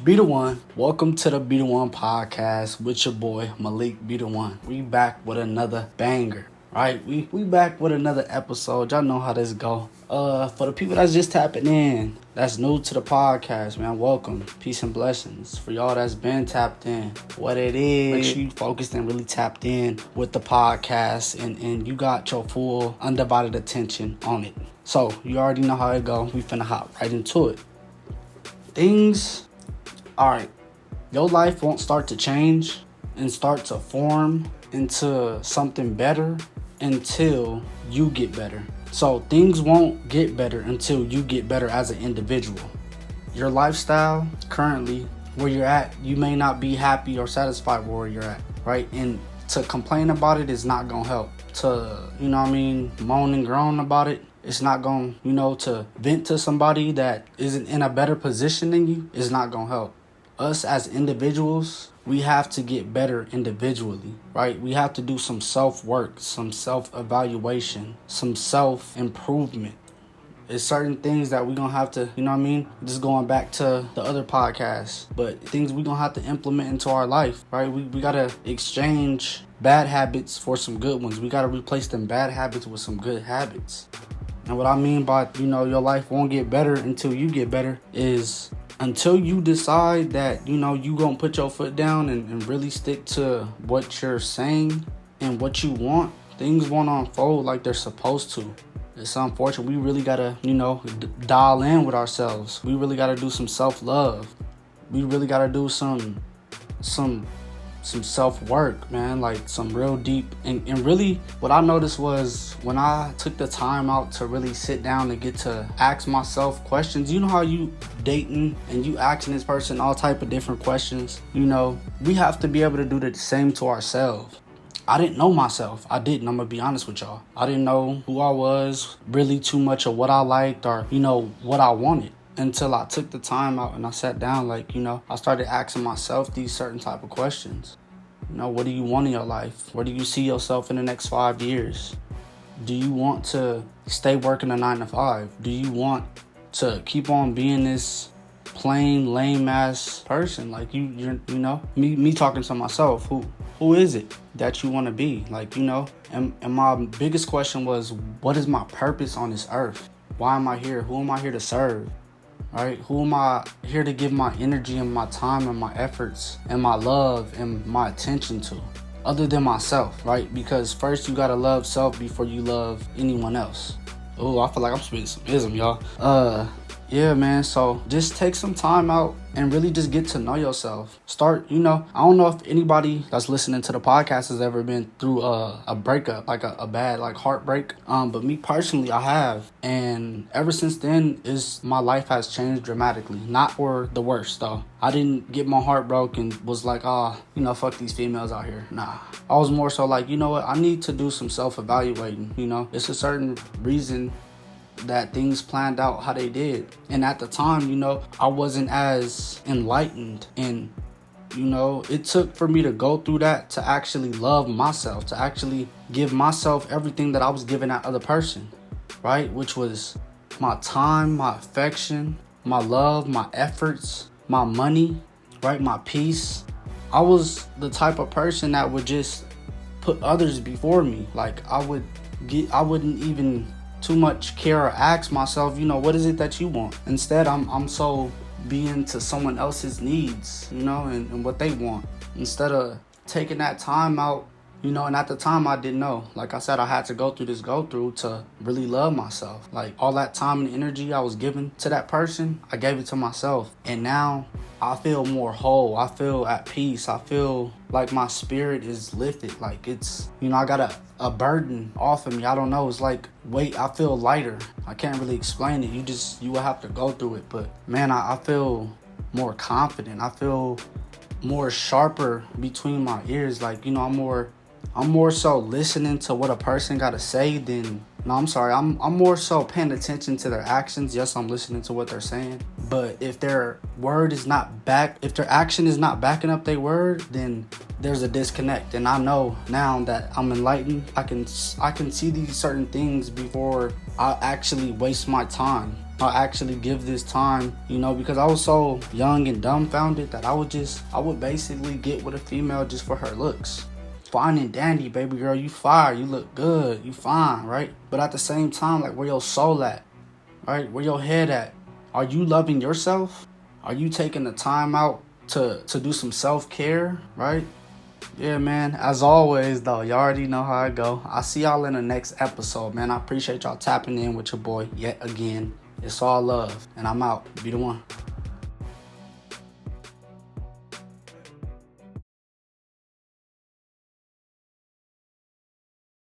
BTHA1, welcome to the BTHA1 Podcast with your boy Malik BTHA1. We back with another banger, right? We back with another episode. Y'all know how this go. For the people that's just tapping in, that's new to the podcast, man, welcome. Peace and blessings. For y'all that's been tapped in, what it is, make sure you focused and really tapped in with the podcast and you got your full undivided attention on it. So you already know how it go. We finna hop right into it. Alright, your life won't start to change and start to form into something better until you get better. So things won't get better until you get better as an individual. Your lifestyle currently, where you're at, you may not be happy or satisfied where you're at, right? And to complain about it is not gonna help. To, moan and groan about it, it's not going, to vent to somebody that isn't in a better position than you, is not gonna help. Us as individuals, we have to get better individually, right? We have to do some self-work, some self-evaluation, some self-improvement. It's certain things that we're going to have to, just going back to the other podcasts, but things we're going to have to implement into our life, right? We got to exchange bad habits for some good ones. We got to replace them bad habits with some good habits. And what I mean by, your life won't get better until you get better is until you decide that, you going to put your foot down and really stick to what you're saying and what you want, things won't unfold like they're supposed to. It's unfortunate. We really got to, dial in with ourselves. We really got to do some self-love. We really got to do some self-work, man, like some real deep. And really what I noticed was when I took the time out to really sit down and get to ask myself questions, you know how you dating and you asking this person all type of different questions, we have to be able to do the same to ourselves. I didn't know myself. I'm going to be honest with y'all. I didn't know who I was, really too much of what I liked or, what I wanted. Until I took the time out and I sat down, I started asking myself these certain type of questions. What do you want in your life? Where do you see yourself in the next 5 years? Do you want to stay working a 9 to 5? Do you want to keep on being this plain, lame ass person? Like me talking to myself, who is it that you want to be? And my biggest question was, what is my purpose on this earth? Why am I here? Who am I here to serve? Right? Who am I here to give my energy and my time and my efforts and my love and my attention to? Other than myself, right? Because first you gotta love self before you love anyone else. Oh, I feel like I'm spitting some ism, y'all. Yeah, man. So just take some time out and really just get to know yourself. Start, I don't know if anybody that's listening to the podcast has ever been through a breakup, like a bad heartbreak. But me personally, I have. And ever since then, my life has changed dramatically. Not for the worst, though. I didn't get my heart broken, was like, fuck these females out here. Nah. I was more so like, I need to do some self-evaluating, It's a certain reason that things planned out how they did. And at the time, I wasn't as enlightened. And, it took for me to go through that to actually love myself, to actually give myself everything that I was giving that other person, right? Which was my time, my affection, my love, my efforts, my money, right? My peace. I was the type of person that would just put others before me. I wouldn't even too much care or ask myself, what is it that you want? Instead, I'm so being to someone else's needs, and what they want. Instead of taking that time out, and at the time I didn't know. Like I said, I had to go through to really love myself. Like all that time and energy I was giving to that person, I gave it to myself. And now I feel more whole. I feel at peace. I feel like my spirit is lifted. Like it's, I got a burden off of me. I don't know. It's like weight. I feel lighter. I can't really explain it. You will have to go through it. But man, I feel more confident. I feel more sharper between my ears. I'm more so listening to what a person got to say than, I'm more so paying attention to their actions. Yes, I'm listening to what they're saying. But if their if their action is not backing up their word, then there's a disconnect. And I know now that I'm enlightened, I can see these certain things before I actually waste my time. I'll actually give this time, because I was so young and dumbfounded that I would basically get with a female just for her looks. Fine and dandy, baby girl, you fire, you look good, you fine, right? But at the same time, like, where your soul at, right? Where your head at? Are you loving yourself? Are you taking the time out to do some self-care, right? Yeah, man. As always, though, y'all already know how I go. I'll see y'all in the next episode, man. I appreciate y'all tapping in with your boy yet again. It's all love, and I'm out. Be the one.